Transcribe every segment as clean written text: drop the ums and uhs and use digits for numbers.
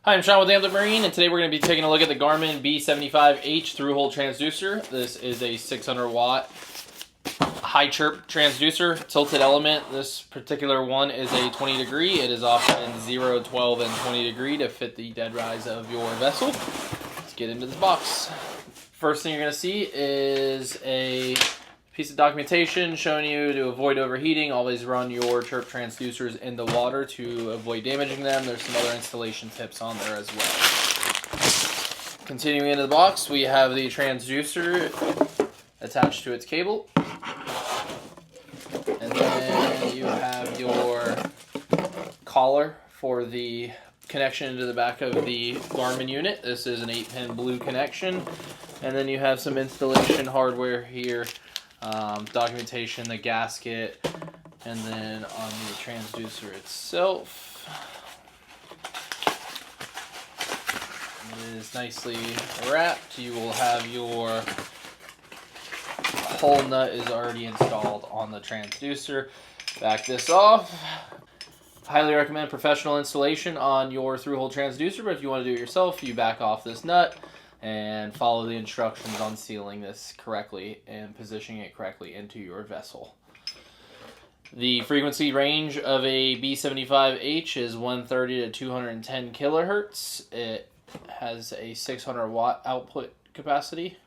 Hi, I'm Sean with Amped Up Marine, and today we're going to be taking a look at the Garmin B75H Thru-Hull Transducer. This is a 600 watt high chirp transducer, tilted element. This particular one is a 20 degree. It is often 0, 12, and 20 degree to fit the dead rise of your vessel. Let's get into this box. First thing you're going to see is a piece of documentation showing you to avoid overheating. Always run your chirp transducers in the water to avoid damaging them. There's some other installation tips on there as well. Continuing into the box, we have the transducer attached to its cable. And then you have your collar for the connection into the back of the Garmin unit. This is an 8-pin blue connection. And then you have some installation hardware here. Documentation, the gasket, and then on the transducer itself, it is nicely wrapped. You will have your whole nut is already installed on the transducer. Back this off. Highly recommend professional installation on your Thru-Hull transducer, but if you want to do it yourself, you back off this nut and follow the instructions on sealing this correctly and positioning it correctly into your vessel. The frequency range of a B75H is 130 to 210 kilohertz. It has a 600 watt output capacity,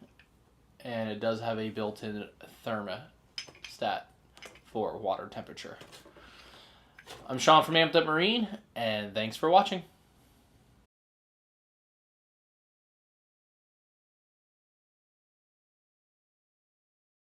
and it does have a built-in thermostat for water temperature. I'm Sean from Amped Up Marine, and thanks for watching.